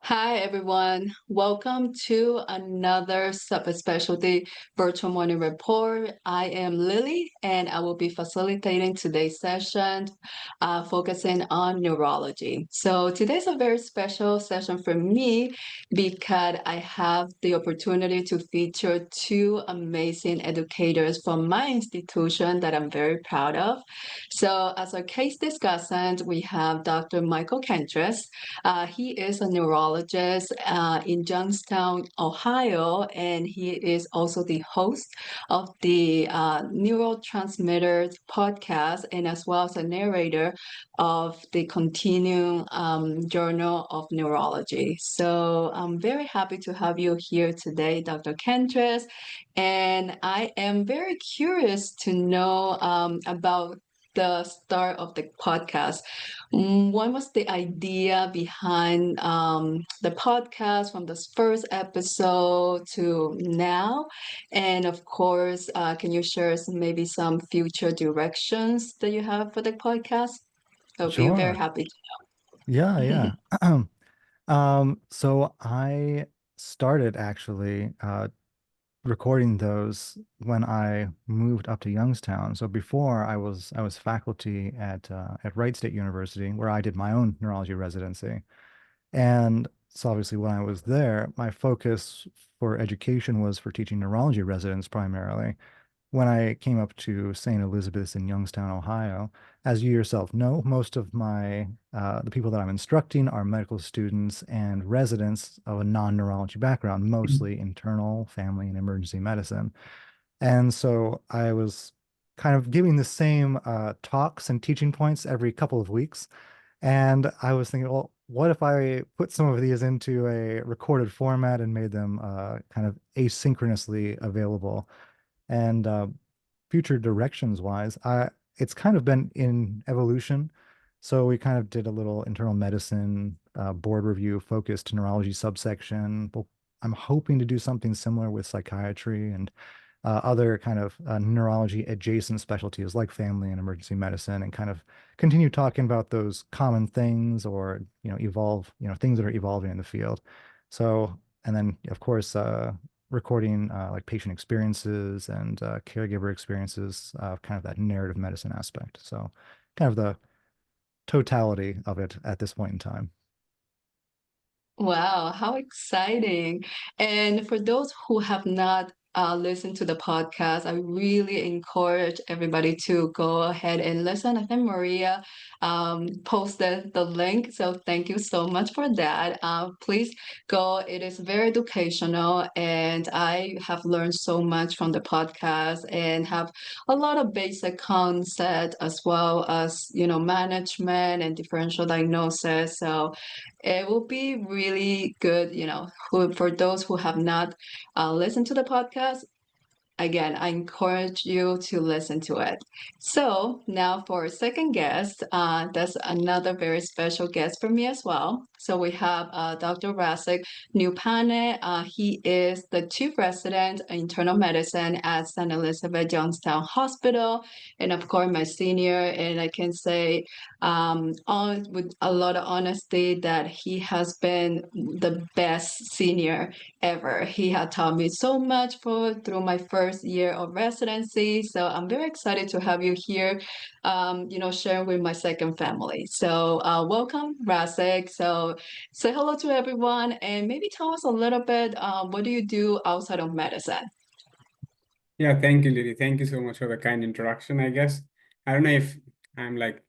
Hi, everyone. Welcome to another subspecialty virtual morning report. I am Lily, and I will be facilitating today's session, focusing on neurology. So today's a very special session for me because I have the opportunity to feature two amazing educators from my institution that I'm very proud of. So as our case discussant, we have Dr. Michael Kentris. He is a neurologist in Youngstown, Ohio, and he is also the host of the Neurotransmitters podcast and as well as a narrator of the Continuing Journal of Neurology. So I'm very happy to have you here today, Dr. Kentris, and I am very curious to know about the start of the podcast. What was the idea behind the podcast from this first episode to now? And of course, can you share maybe some future directions that you have for the podcast? I'll be very Sure. happy Yeah, to. yeah. So I started actually recording those when I moved up to Youngstown. So before I was faculty at Wright State University, where I did my own neurology residency. And so obviously when I was there, my focus for education was for teaching neurology residents primarily. When I came up to St. Elizabeth's in Youngstown, Ohio, as you yourself know, most of the people that I'm instructing are medical students and residents of a non-neurology background, mostly internal, family, and emergency medicine. And so I was kind of giving the same talks and teaching points every couple of weeks. And I was thinking, well, what if I put some of these into a recorded format and made them kind of asynchronously available? And future directions wise, it's kind of been in evolution. So we kind of did a little internal medicine board review focused neurology subsection. But I'm hoping to do something similar with psychiatry and other kind of neurology adjacent specialties like family and emergency medicine, and kind of continue talking about those common things or evolve things that are evolving in the field. So and then of course recording like patient experiences and caregiver experiences, kind of that narrative medicine aspect. So kind of the totality of it at this point in time. Wow, how exciting. And for those who have not listened to the podcast, I really encourage everybody to go ahead and listen. I think Maria posted the link, so thank you so much for that. Please go. It is very educational, and I have learned so much from the podcast and have a lot of basic concepts as well as, management and differential diagnosis. So it will be really good, for those who have not listened to the podcast. Again, I encourage you to listen to it. So now for our second guest, that's another very special guest for me as well. So we have Dr. Rasik Neupane. He is the chief resident in internal medicine at St. Elizabeth Youngstown Hospital, and of course my senior. And I can say with a lot of honesty that he has been the best senior ever. He had taught me so much through my first year of residency. So I'm very excited to have you here, sharing with my second family. So welcome, Rasek. So say hello to everyone and maybe tell us a little bit, what do you do outside of medicine? Yeah, thank you, Lily. Thank you so much for the kind introduction, I guess. I don't know if I'm like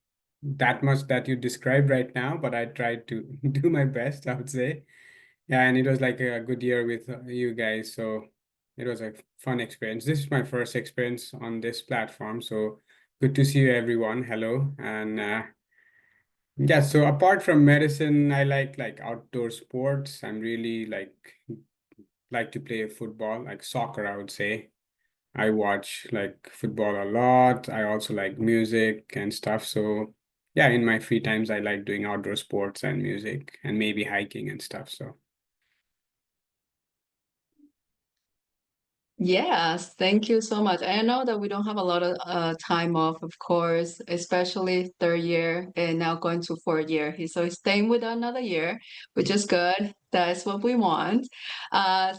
that much that you described right now, but I tried to do my best, I would say. Yeah, and it was like a good year with you guys. So it was a fun experience. This is my first experience on this platform. So good to see you, everyone. Hello. And yeah, so apart from medicine, I like outdoor sports. I'm really like to play football, like soccer, I would say. I watch like football a lot. I also like music and stuff. So yeah, in my free times, I like doing outdoor sports and music and maybe hiking and stuff. So Yes, thank you so much. I know that we don't have a lot of time off, of course, especially third year and now going to fourth year. So he's staying with another year, which is good. That's what we want. Now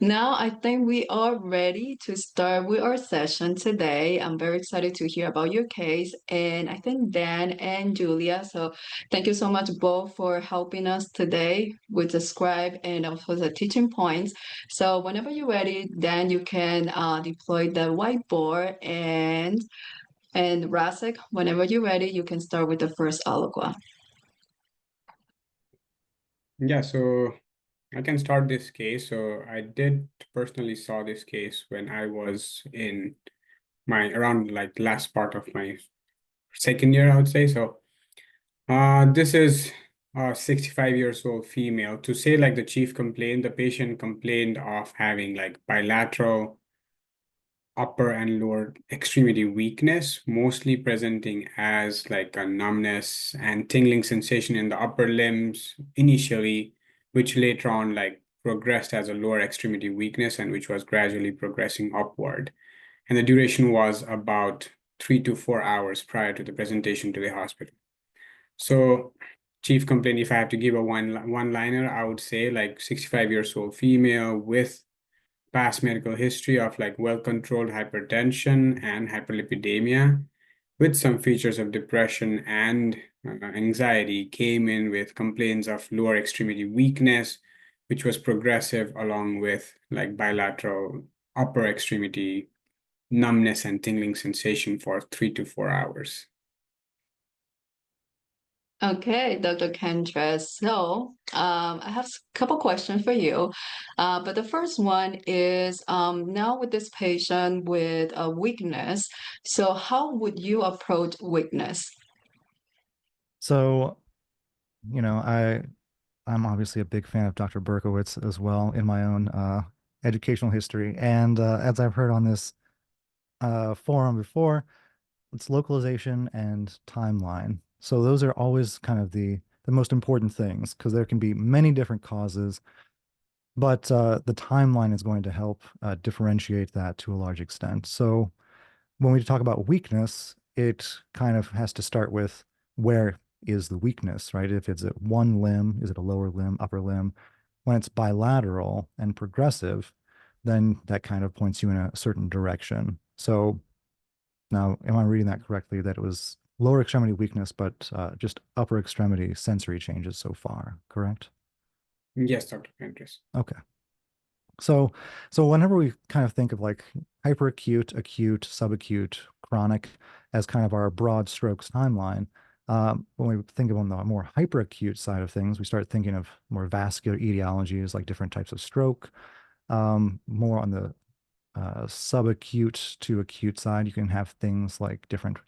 I think we are ready to start with our session today. I'm very excited to hear about your case, and I think Dan and Julia. So thank you so much both for helping us today with the scribe and also the teaching points. So whenever you're ready, Dan, you can deploy the whiteboard, and Rasek, whenever you're ready, you can start with the first aliquot. Yeah, so I can start this case. So I did personally saw this case when I was in my around like last part of my second year, I would say. So this is a 65 years old female. To say like the chief complaint, the patient complained of having like bilateral upper and lower extremity weakness, mostly presenting as like a numbness and tingling sensation in the upper limbs initially, which later on like progressed as a lower extremity weakness and which was gradually progressing upward. And the duration was about 3 to 4 hours prior to the presentation to the hospital. So chief complaint, if I have to give a one-liner, I would say like 65 years old female with past medical history of like well-controlled hypertension and hyperlipidemia with some features of depression and anxiety came in with complaints of lower extremity weakness, which was progressive along with like bilateral upper extremity numbness and tingling sensation for 3 to 4 hours. Okay, Dr. Kentris. So I have a couple questions for you. But the first one is now with this patient with a weakness, so how would you approach weakness? So, I'm obviously a big fan of Dr. Berkowitz as well in my own educational history. And as I've heard on this forum before, it's localization and timeline. So those are always kind of the most important things because there can be many different causes, but the timeline is going to help differentiate that to a large extent. So when we talk about weakness, it kind of has to start with where is the weakness, right? If it's at one limb, is it a lower limb, upper limb? When it's bilateral and progressive, then that kind of points you in a certain direction. So now, am I reading that correctly, that it was lower extremity weakness, but just upper extremity sensory changes so far, correct? Yes, Dr. Kentris. Okay. So whenever we kind of think of like hyperacute, acute, subacute, chronic as kind of our broad strokes timeline, when we think of on the more hyperacute side of things, we start thinking of more vascular etiologies like different types of stroke. More on the subacute to acute side, you can have things like different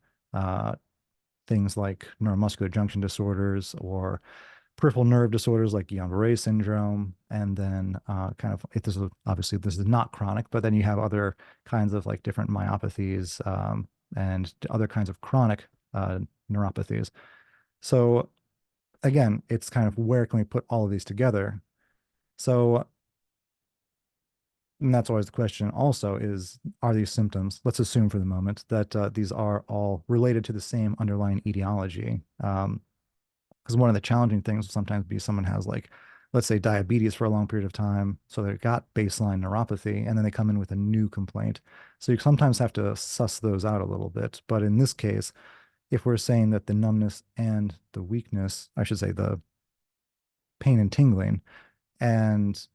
things like neuromuscular junction disorders or peripheral nerve disorders like Guillain-Barré syndrome, and then kind of obviously this is not chronic, but then you have other kinds of like different myopathies and other kinds of chronic neuropathies. So again, it's kind of where can we put all of these together? So and that's always the question also is, are these symptoms, let's assume for the moment that these are all related to the same underlying etiology. Because one of the challenging things will sometimes be someone has like, let's say diabetes for a long period of time. So they've got baseline neuropathy and then they come in with a new complaint. So you sometimes have to suss those out a little bit. But in this case, if we're saying that the numbness and the weakness, I should say the pain and tingling and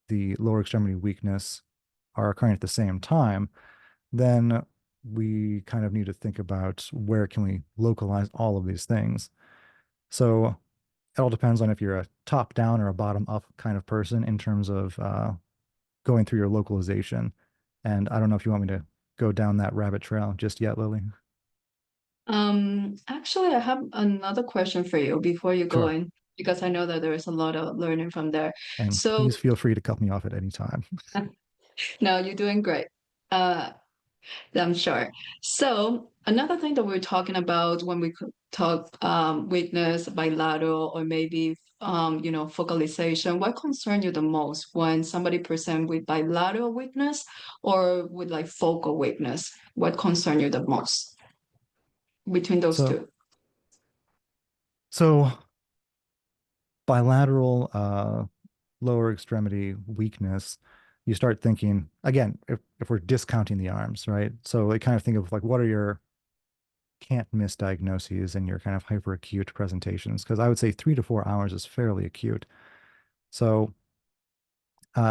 the lower extremity weakness are occurring at the same time, then we kind of need to think about where can we localize all of these things. So it all depends on if you're a top down or a bottom up kind of person in terms of going through your localization. And I don't know if you want me to go down that rabbit trail just yet, Lily. Actually, I have another question for you before you go Sure. in, because I know that there is a lot of learning from there. And So, please feel free to cut me off at any time. no, you're doing great. Uh, I'm sure. So another thing that we're talking about when we talk weakness, bilateral, or maybe focalization, what concerns you the most when somebody present with bilateral weakness or with like focal weakness? What concerns you the most between those So, two? so bilateral lower extremity weakness, you start thinking again, if we're discounting the arms, right? So I kind of think of like what are your can't miss diagnoses and your kind of hyperacute presentations, because I would say 3 to 4 hours is fairly acute. So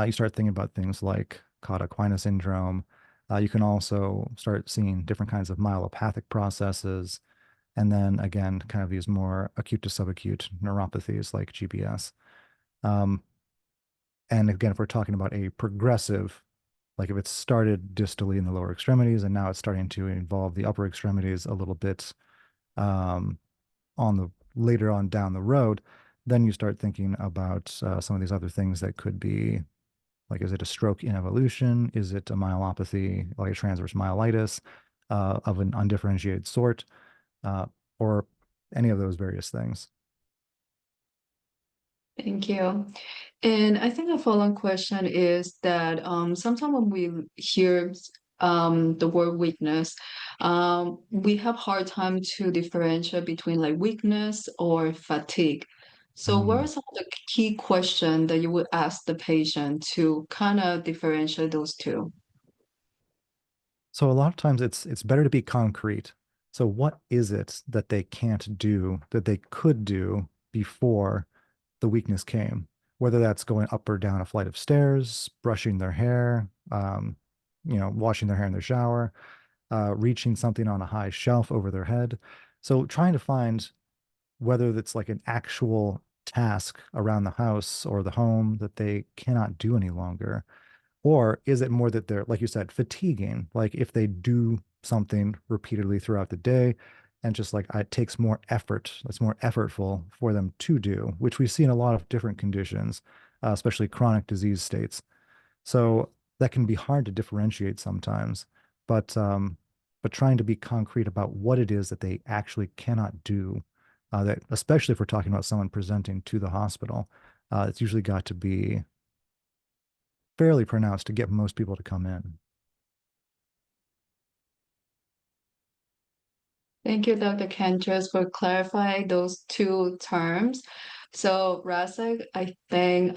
you start thinking about things like cauda equina syndrome. You can also start seeing different kinds of myelopathic processes. And then again, kind of these more acute to subacute neuropathies like GBS. Um, and again, if we're talking about a progressive, like if it started distally in the lower extremities and now it's starting to involve the upper extremities a little bit um, on the later on down the road, then you start thinking about some of these other things that could be like, is it a stroke in evolution? Is it a myelopathy, like a transverse myelitis of an undifferentiated sort, uh, or any of those various things? Thank you. And I think a follow-on question is that sometimes when we hear the word weakness, we have hard time to differentiate between like weakness or fatigue. So what are Mm. some of the key questions that you would ask the patient to kind of differentiate those two? So a lot of times it's better to be concrete. So what is it that they can't do that they could do before the weakness came? Whether that's going up or down a flight of stairs, brushing their hair, washing their hair in the shower, reaching something on a high shelf over their head. So trying to find whether that's like an actual task around the house or the home that they cannot do any longer. Or is it more that they're, like you said, fatiguing? Like if they do something repeatedly throughout the day and just like it takes more effort, it's more effortful for them to do, which we see in a lot of different conditions, especially chronic disease states. So that can be hard to differentiate sometimes, but trying to be concrete about what it is that they actually cannot do, that especially if we're talking about someone presenting to the hospital, it's usually got to be fairly pronounced to get most people to come in. Thank you, Dr. Kentris, for clarifying those two terms. So, Rasek, I think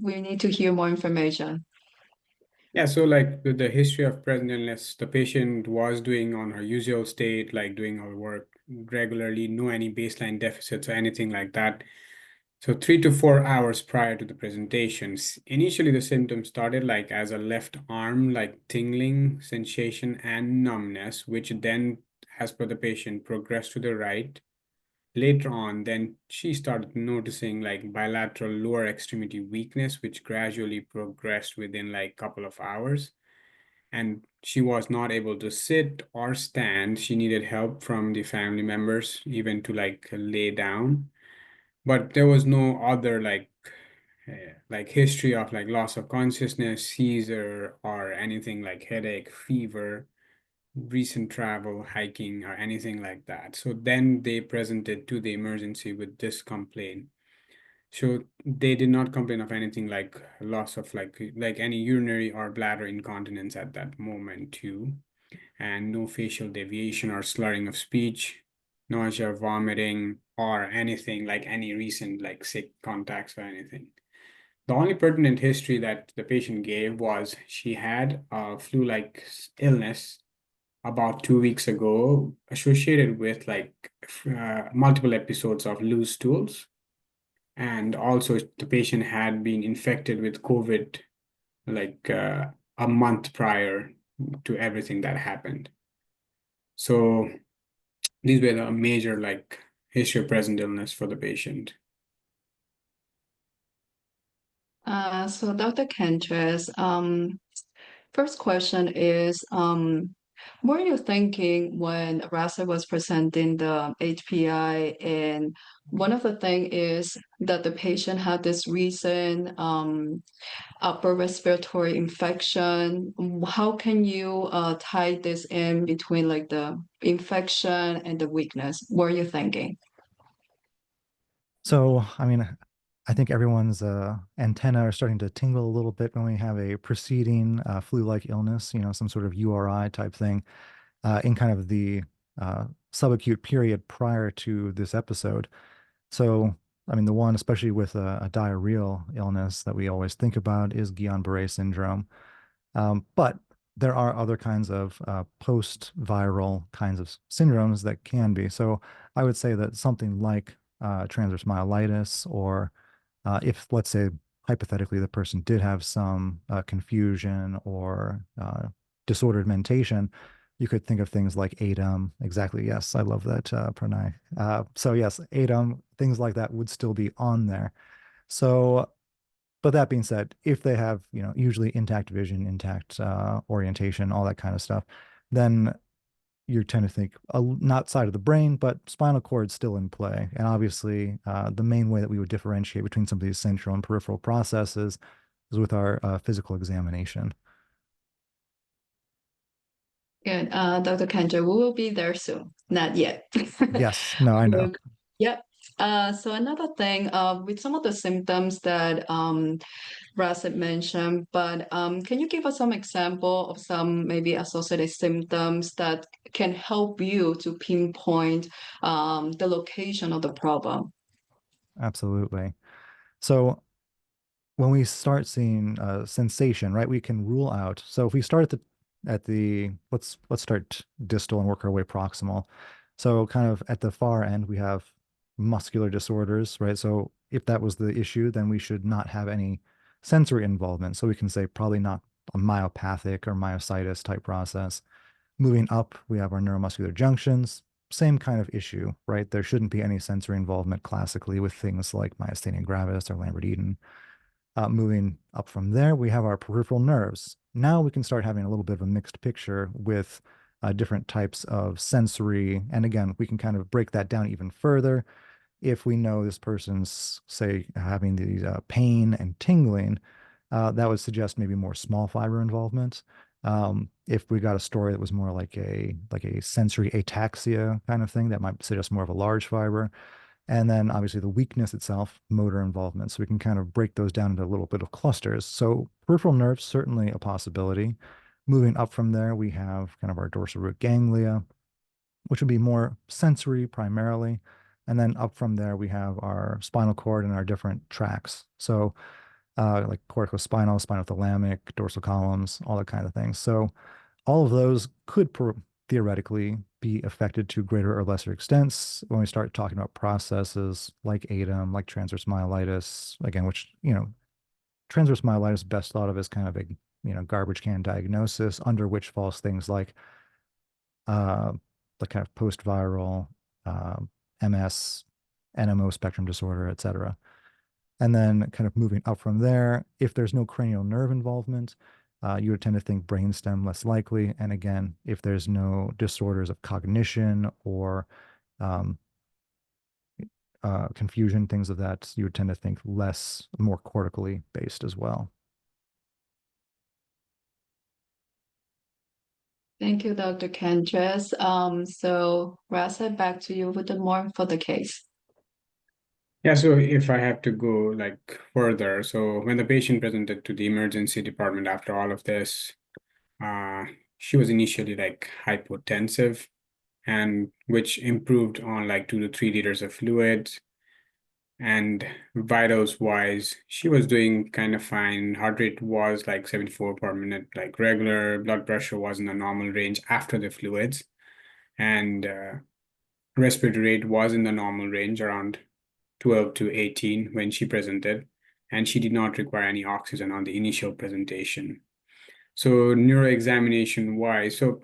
we need to hear more information. Yeah, so like with the history of present illness, the patient was doing on her usual state, like doing her work regularly, no any baseline deficits or anything like that. So 3 to 4 hours prior to the presentations, initially the symptoms started like as a left arm, like tingling sensation and numbness, which then, as per the patient, progressed to the right. Later on, then she started noticing like bilateral lower extremity weakness, which gradually progressed within like a couple of hours. And she was not able to sit or stand. She needed help from the family members, even to like lay down. But there was no other like history of like loss of consciousness, seizure, or anything like headache, fever, recent travel, hiking, or anything like that. So then they presented to the emergency with this complaint. So they did not complain of anything like loss of like any urinary or bladder incontinence at that moment too, and no facial deviation or slurring of speech, nausea, vomiting, or anything like any recent like sick contacts or anything. The only pertinent history that the patient gave was she had a flu-like illness about 2 weeks ago associated with like multiple episodes of loose stools. And also the patient had been infected with COVID like a month prior to everything that happened. So these were the major like history of present illness for the patient. So Dr. Kentris, first question is, what are you thinking when Rasa was presenting the HPI? And one of the things is that the patient had this recent upper respiratory infection. How can you tie this in between like the infection and the weakness? What are you thinking? So, I mean, I think everyone's antenna are starting to tingle a little bit when we have a preceding flu-like illness, some sort of URI type thing in kind of the subacute period prior to this episode. So I mean, the one, especially with a diarrheal illness that we always think about is Guillain-Barré syndrome. But there are other kinds of post-viral kinds of syndromes that can be. So I would say that something like transverse myelitis, or if, let's say, hypothetically, the person did have some confusion or disordered mentation, you could think of things like ADEM. Exactly. Yes, I love that, Pranay. So yes, ADEM, things like that would still be on there. So, but that being said, if they have, usually intact vision, intact orientation, all that kind of stuff, then you tend to think not side of the brain, but spinal cord still in play. And obviously, the main way that we would differentiate between some of these central and peripheral processes is with our physical examination. Good. Dr. Kendra, we will be there soon. Not yet. Yes, no, I know. Yep. So another thing, with some of the symptoms that Russ had mentioned, but can you give us some example of some maybe associated symptoms that can help you to pinpoint the location of the problem? Absolutely. So when we start seeing sensation, right, we can rule out. So if we start at the let's start distal and work our way proximal. So kind of at the far end, we have muscular disorders, right? So if that was the issue, then we should not have any sensory involvement. So we can say probably not a myopathic or myositis type process. Moving up, we have our neuromuscular junctions. Same kind of issue, right? There shouldn't be any sensory involvement classically with things like myasthenia gravis or Lambert-Eaton. Moving up from there, we have our peripheral nerves. Now we can start having a little bit of a mixed picture with different types of sensory. And again, we can kind of break that down even further. If we know this person's, say, having these pain and tingling, that would suggest maybe more small fiber involvement. If we got a story that was more like a sensory ataxia kind of thing, that might suggest more of a large fiber. And then obviously the weakness itself, motor involvement. So we can kind of break those down into a little bit of clusters. So peripheral nerves, certainly a possibility. Moving up from there, we have kind of our dorsal root ganglia, which would be more sensory primarily. And then up from there, we have our spinal cord and our different tracts. So like corticospinal, spinothalamic, dorsal columns, all that kind of thing. So all of those could theoretically be affected to greater or lesser extents when we start talking about processes like ADEM, like transverse myelitis, again, which, transverse myelitis best thought of as kind of a, garbage can diagnosis, under which falls things like the kind of post-viral uh, MS, NMO spectrum disorder, et cetera. And then kind of moving up from there, if there's no cranial nerve involvement, you would tend to think brainstem less likely. And again, if there's no disorders of cognition or um, confusion, things of that, you would tend to think more cortically based as well. Thank you, Dr. Kentris. So Rasa, back to you with the more for the case. Yeah, so if I have to go like further, so when the patient presented to the emergency department after all of this, she was initially like hypotensive, and which improved on like 2 to 3 liters of fluids. And vitals wise, she was doing kind of fine. Heart rate was like 74 per minute, like regular. Blood pressure was in the normal range after the fluids. And respiratory rate was in the normal range, around 12 to 18 when she presented. And she did not require any oxygen on the initial presentation. So neuro examination wise, so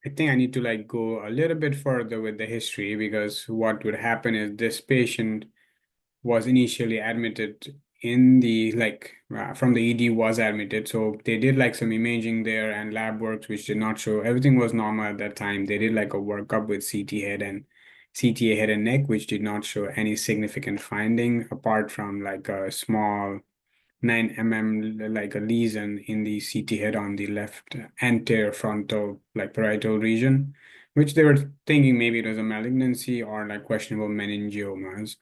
I think I need to like go a little bit further with the history, because what would happen is this patient was initially admitted in the from the ED was admitted. So they did like some imaging there and lab works, which did not show everything was normal at that time. They did like a workup with CT head and CTA head and neck, which did not show any significant finding apart from like a small 9 mm like a lesion in the CT head on the left anterior frontal like parietal region, which they were thinking maybe it was a malignancy or like questionable meningiomas.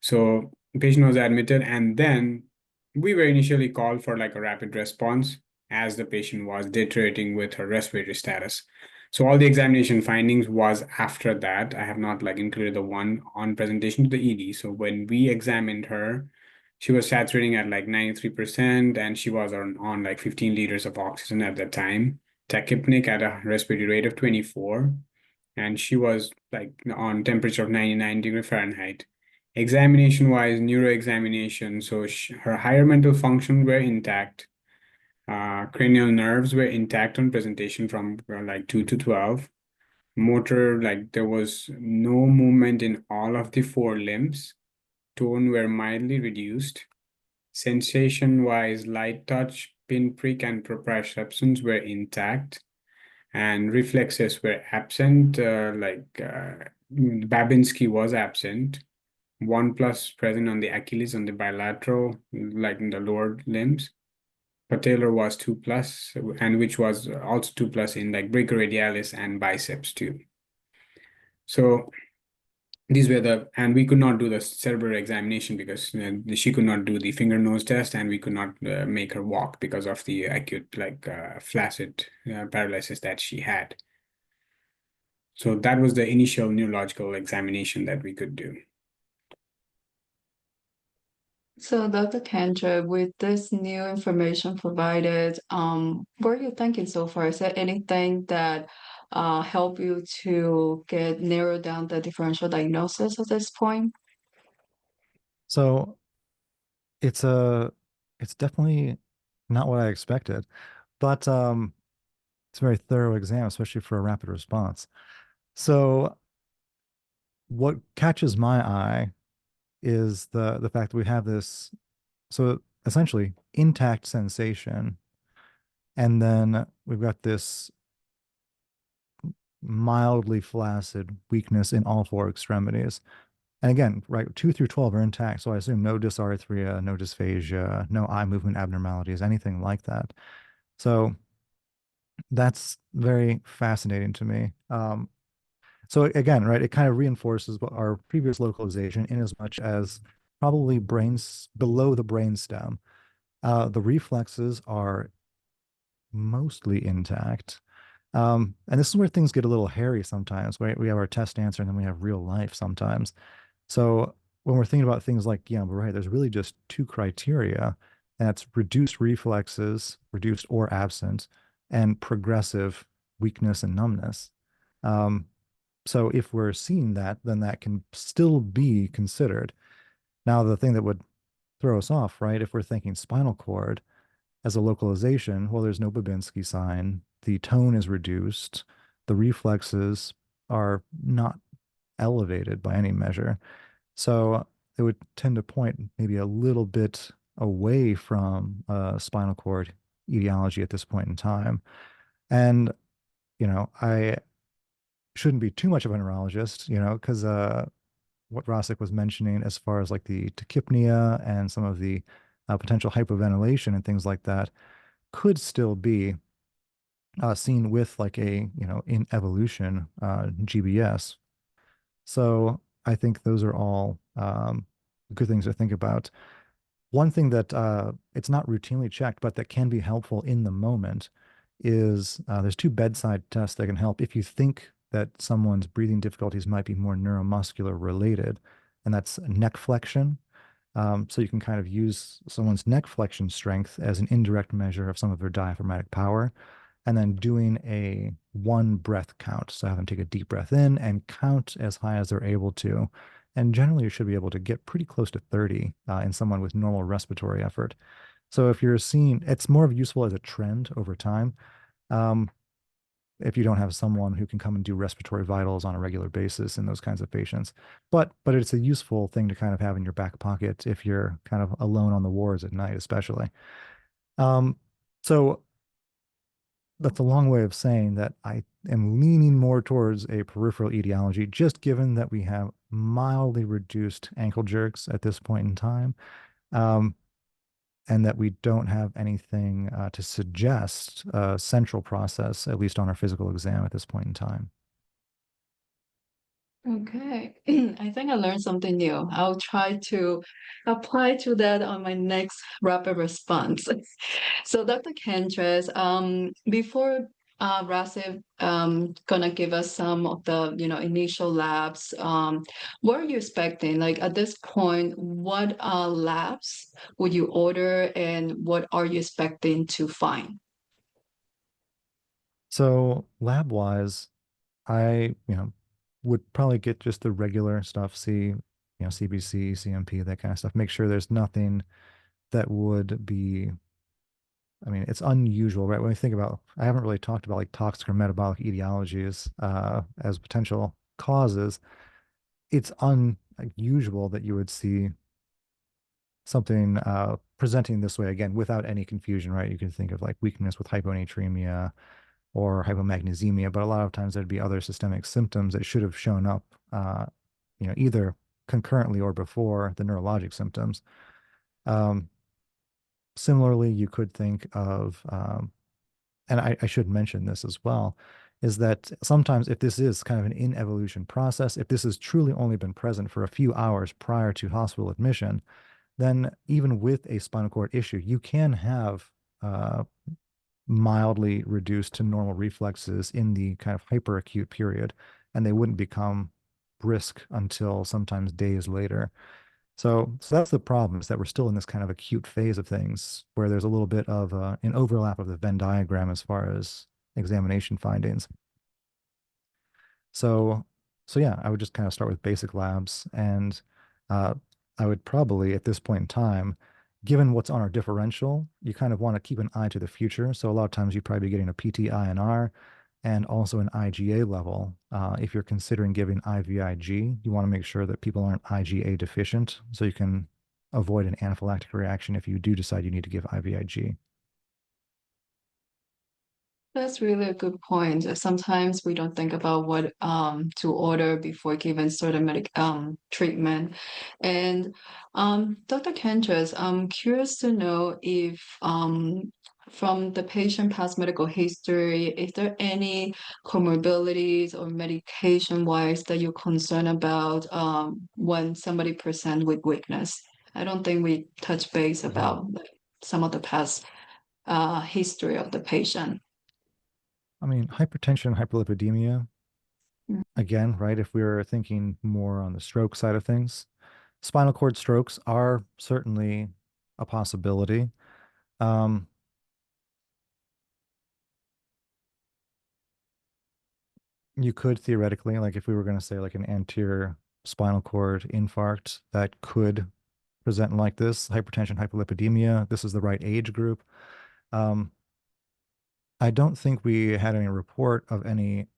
So the patient was admitted, and then we were initially called for like a rapid response as the patient was deteriorating with her respiratory status. So all the examination findings was after that. I have not like included the one on presentation to the ED. So when we examined her, she was saturating at like 93%, and she was on like 15 liters of oxygen at that time, tachypnic at a respiratory rate of 24, and she was like on temperature of 99 degree Fahrenheit. Examination wise, neuro examination, so her higher mental function were intact. Cranial nerves were intact on presentation from like 2 to 12. Motor, like there was no movement in all of the four limbs. Tone were mildly reduced. Sensation-wise, light touch, pinprick, and proprioceptions were intact, and reflexes were absent. Babinski was absent. 1+ present on the Achilles on the bilateral, like in the lower limbs. Patellar was 2+, and which was also 2+ in like brachioradialis and biceps too. So these were and we could not do the cerebral examination because she could not do the finger nose test, and we could not make her walk because of the acute flaccid paralysis that she had. So that was the initial neurological examination that we could do. So, Dr. Kendra, with this new information provided, what are you thinking so far? Is there anything that help you to narrow down the differential diagnosis at this point? So it's definitely not what I expected, but it's a very thorough exam, especially for a rapid response. So what catches my eye is the fact that we have this, so essentially intact sensation, and then we've got this mildly flaccid weakness in all four extremities. And again, right, 2 through 12 are intact, so I assume no dysarthria, no dysphagia, no eye movement abnormalities, anything like that. So that's very fascinating to me. So again, right, it kind of reinforces our previous localization in as much as probably brains below the brainstem. The reflexes are mostly intact. And this is where things get a little hairy sometimes, right? We have our test answer and then we have real life sometimes. So when we're thinking about things like, yeah, right, there's really just two criteria, and that's reduced reflexes, reduced or absent, and progressive weakness and numbness. Um, so if we're seeing that, then that can still be considered. Now, the thing that would throw us off, right, if we're thinking spinal cord as a localization, well, there's no Babinski sign, the tone is reduced, the reflexes are not elevated by any measure. So it would tend to point maybe a little bit away from spinal cord etiology at this point in time. And, I shouldn't be too much of a neurologist, because what Rosick was mentioning as far as like the tachypnea and some of the potential hypoventilation and things like that could still be seen with like in evolution GBS. So I think those are all good things to think about. One thing that it's not routinely checked, but that can be helpful in the moment is there's two bedside tests that can help if you think that someone's breathing difficulties might be more neuromuscular related, and that's neck flexion. So you can kind of use someone's neck flexion strength as an indirect measure of some of their diaphragmatic power, and then doing a one breath count. So have them take a deep breath in and count as high as they're able to. And generally, you should be able to get pretty close to 30 in someone with normal respiratory effort. So if you're seeing, it's more useful as a trend over time. Um, if you don't have someone who can come and do respiratory vitals on a regular basis in those kinds of patients. But it's a useful thing to kind of have in your back pocket if you're kind of alone on the wards at night, especially. So that's a long way of saying that I am leaning more towards a peripheral etiology, just given that we have mildly reduced ankle jerks at this point in time, and that we don't have anything to suggest a central process, at least on our physical exam at this point in time. Okay, I think I learned something new. I'll try to apply to that on my next rapid response. So, Dr. Kentris, before Rasif, gonna give us some of the, initial labs. What are you expecting? Like at this point, what labs would you order and what are you expecting to find? So lab-wise, I, would probably get just the regular stuff, CBC, CMP, that kind of stuff. Make sure there's nothing that would be, I mean, it's unusual, right? When we think about, I haven't really talked about like toxic or metabolic etiologies as potential causes. It's unusual that you would see something presenting this way again without any confusion, right? You can think of like weakness with hyponatremia or hypomagnesemia, but a lot of times there'd be other systemic symptoms that should have shown up, either concurrently or before the neurologic symptoms. Um, Similarly, you could think of, and I should mention this as well, is that sometimes if this is kind of an in evolution process, if this has truly only been present for a few hours prior to hospital admission, then even with a spinal cord issue, you can have mildly reduced to normal reflexes in the kind of hyperacute period, and they wouldn't become brisk until sometimes days later. So that's the problem, is that we're still in this kind of acute phase of things where there's a little bit of an overlap of the Venn diagram as far as examination findings. So, so yeah, I would just kind of start with basic labs, and uh, I would probably at this point in time, given what's on our differential, you kind of want to keep an eye to the future. So a lot of times you'd probably be getting a PT-INR and also an IgA level. If you're considering giving IVIG, you want to make sure that people aren't IgA deficient, so you can avoid an anaphylactic reaction if you do decide you need to give IVIG. That's really a good point. Sometimes we don't think about what to order before giving certain treatment. And Dr. Kentris, I'm curious to know if from the patient past medical history, is there any comorbidities or medication wise that you're concerned about when somebody present with weakness? I don't think we touch base about some of the past history of the patient. I mean, hypertension, hyperlipidemia, Mm. again, right? If we were thinking more on the stroke side of things, spinal cord strokes are certainly a possibility. Um, you could theoretically, like if we were going to say like an anterior spinal cord infarct, that could present like this, hypertension, hyperlipidemia. This is the right age group. Um, I don't think we had any report of any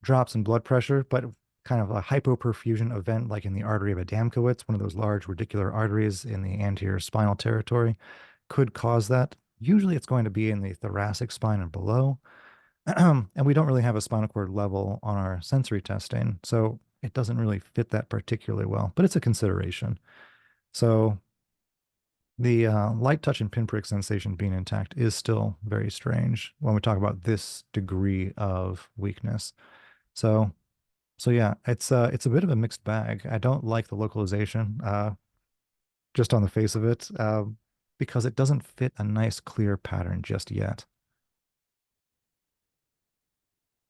drops in blood pressure, but kind of a hypoperfusion event like in the artery of Adamkowitz, one of those large radicular arteries in the anterior spinal territory, could cause that. Usually it's going to be in the thoracic spine and below. And we don't really have a spinal cord level on our sensory testing, so it doesn't really fit that particularly well, but it's a consideration. So the light touch and pinprick sensation being intact is still very strange when we talk about this degree of weakness. So, so yeah, it's a bit of a mixed bag. I don't like the localization, just on the face of it, because it doesn't fit a nice, clear pattern just yet.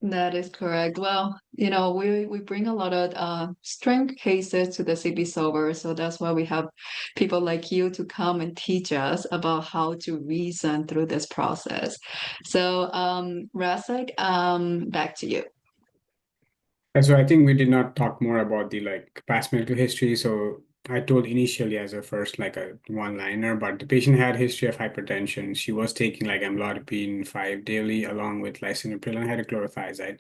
That is correct. Well, we bring a lot of strength cases to the CB sober, so that's why we have people like you to come and teach us about how to reason through this process. So, Rasek, back to you. And so I think we did not talk more about the like past medical history. So I told initially as a first like a one-liner, but the patient had history of hypertension. She was taking like amlodipine 5 daily along with lisinopril and hydrochlorothiazide.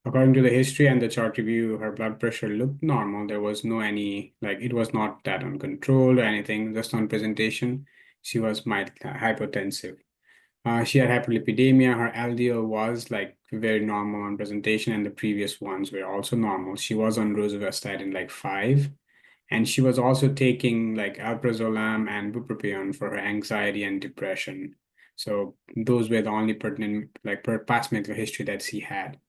According to the history and the chart review, her blood pressure looked normal. There was no any like it was not that uncontrolled or anything. Just on presentation, she was mild hypotensive. She had hyperlipidemia. Her LDL was like very normal on presentation, and the previous ones were also normal. She was on rosuvastatin like 5, and she was also taking like alprazolam and bupropion for her anxiety and depression. So those were the only pertinent like past medical history that she had.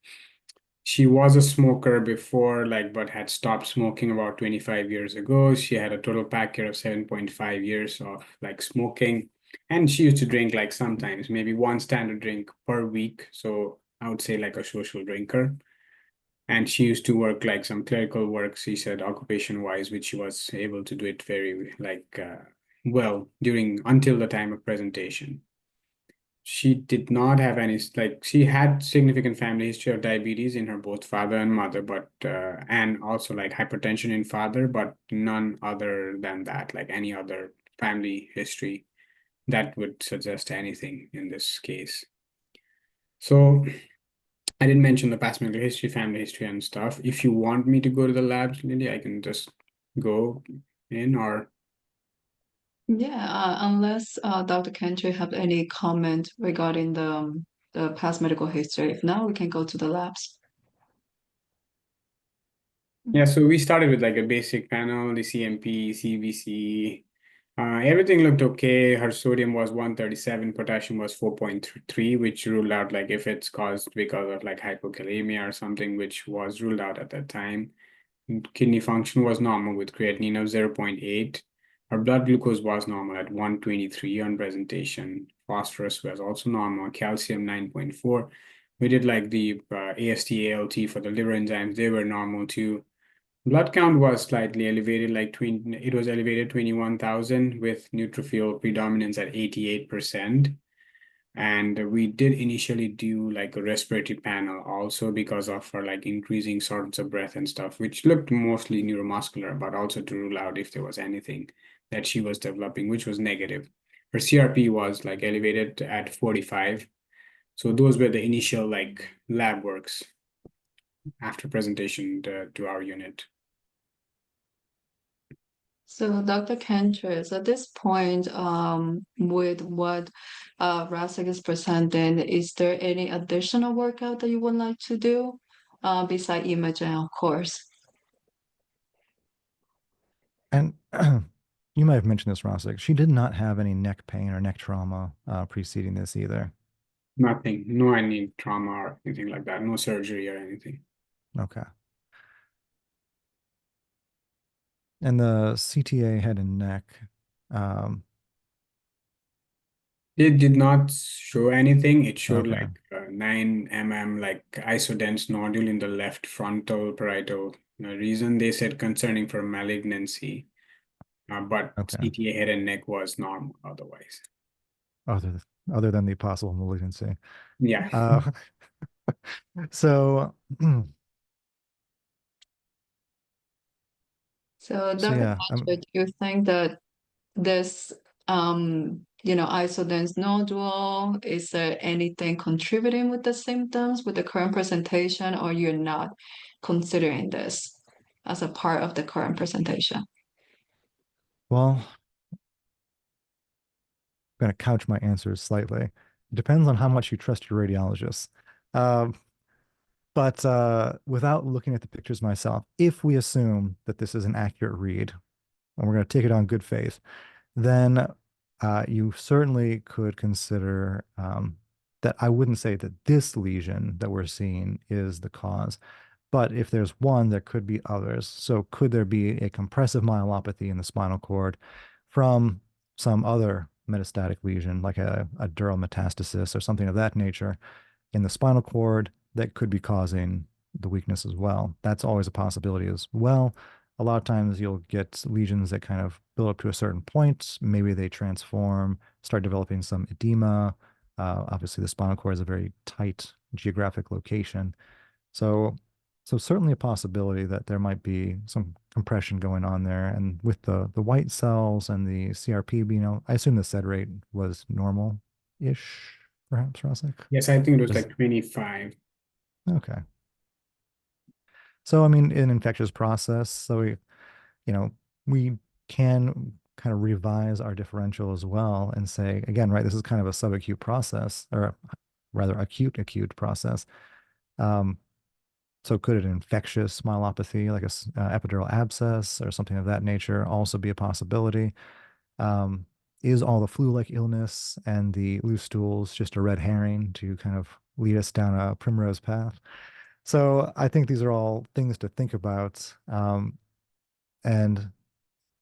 She was a smoker before, like, but had stopped smoking about 25 years ago. She had a total pack care of 7.5 years of like smoking. And she used to drink like sometimes maybe one standard drink per week. So I would say like a social drinker. And she used to work like some clerical work, she said, occupation wise, which she was able to do it very like well during until the time of presentation. She did not have any, like, she had significant family history of diabetes in her both father and mother, but and also like hypertension in father, but none other than that, like any other family history that would suggest anything in this case. So I didn't mention the past medical history, family history, and stuff. If you want me to go to the labs, Lily, I can just go in, or Yeah, unless Dr. Kentry have any comment regarding the past medical history. If not, we can go to the labs. yeah. So we started with like a basic panel, the CMP, CBC. Everything looked okay. Her sodium was 137, potassium was 4.3, which ruled out like if it's caused because of like hypokalemia or something, which was ruled out at that time. Kidney function was normal with creatinine of 0.8. Her blood glucose was normal at 123 on presentation. Phosphorus was also normal, calcium 9.4. We did like the AST, ALT for the liver enzymes, they were normal too. Blood count was slightly elevated, like it was elevated 21,000 with neutrophil predominance at 88%. And we did initially do like a respiratory panel also because of her like increasing shortness of breath and stuff, which looked mostly neuromuscular, but also to rule out if there was anything that she was developing, which was negative. Her CRP was like elevated at 45. So those were the initial like lab works after presentation to our unit. So, Dr. Kentris, at this point, with what Rasik is presenting, is there any additional workout that you would like to do beside imaging, of course? And you might have mentioned this, Rosik. She did not have any neck pain or neck trauma preceding this either. Nothing, no any trauma or anything like that, no surgery or anything. Okay. And the CTA head and neck, um, It did not show anything. It showed okay, like 9 mm like isodense nodule in the left frontal parietal region. They said concerning for malignancy, but okay. CTA head and neck was normal otherwise. Other other than the possible malignancy. Yeah. Uh, so So, so Dr. yeah, Kentris, do you think that this, isodens nodule, is there anything contributing with the symptoms with the current presentation, or you're not considering this as a part of the current presentation? well, I'm going to couch my answers slightly. It depends on how much you trust your radiologist. Um, but without looking at the pictures myself, if we assume that this is an accurate read, and we're going to take it on good faith, then you certainly could consider that I wouldn't say that this lesion that we're seeing is the cause, but if there's one, there could be others. So could there be a compressive myelopathy in the spinal cord from some other metastatic lesion, like a dural metastasis or something of that nature in the spinal cord that could be causing the weakness as well? That's always a possibility as well. A lot of times you'll get lesions that kind of build up to a certain point. Maybe they transform, start developing some edema. Obviously, the spinal cord is a very tight geographic location. So, so certainly a possibility that there might be some compression going on there. And with the white cells and the CRP, I assume the SED rate was normal-ish, perhaps, Rosik? Yes, I think it was Is like 25. okay. So, I mean, an infectious process. So we can kind of revise our differential as well and say, again, right, this is kind of a subacute process, or rather acute process. Um, so could an infectious myelopathy, like a epidural abscess or something of that nature, also be a possibility? Um, is all the flu-like illness and the loose stools just a red herring to kind of lead us down a primrose path? So I think these are all things to think about. And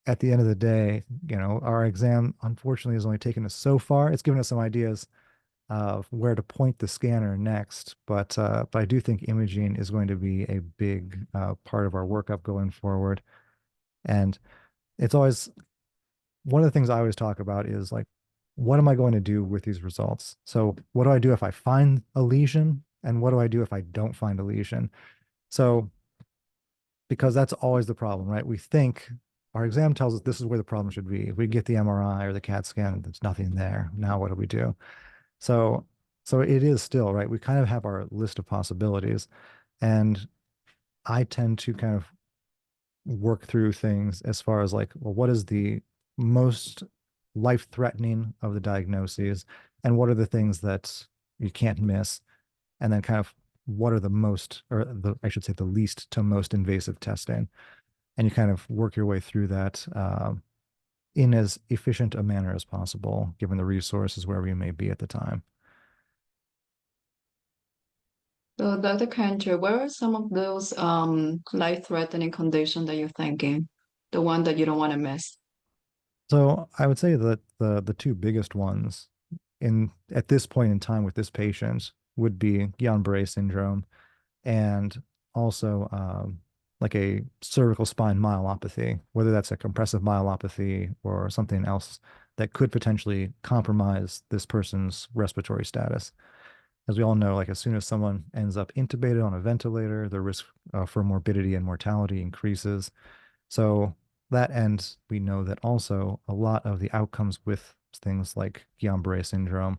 at the end of the day, our exam unfortunately has only taken us so far. It's given us some ideas of where to point the scanner next, but I do think imaging is going to be a big part of our workup going forward. And it's always one of the things I always talk about is like, what am I going to do with these results? So, what do I do if I find a lesion? And what do I do if I don't find a lesion? So, because that's always the problem, right? We think our exam tells us this is where the problem should be. If we get the MRI or the CAT scan, there's nothing there. Now, what do we do? So, so it is still, right? We kind of have our list of possibilities. And I tend to kind of work through things as far as like, well, what is the most life-threatening of the diagnoses, and what are the things that you can't miss, and then kind of what are the most, or the I should say, the least to most invasive testing, and you kind of work your way through that in as efficient a manner as possible, given the resources wherever you may be at the time. So, Dr. Kenter, what are some of those life-threatening conditions that you're thinking? The one that you don't want to miss? So I would say that the two biggest ones in at this point in time with this patient would be Guillain-Barré syndrome and also like a cervical spine myelopathy, whether that's a compressive myelopathy or something else that could potentially compromise this person's respiratory status. As we all know, like as soon as someone ends up intubated on a ventilator, the risk for morbidity and mortality increases. So that end, we know that also a lot of the outcomes with things like Guillain-Barré syndrome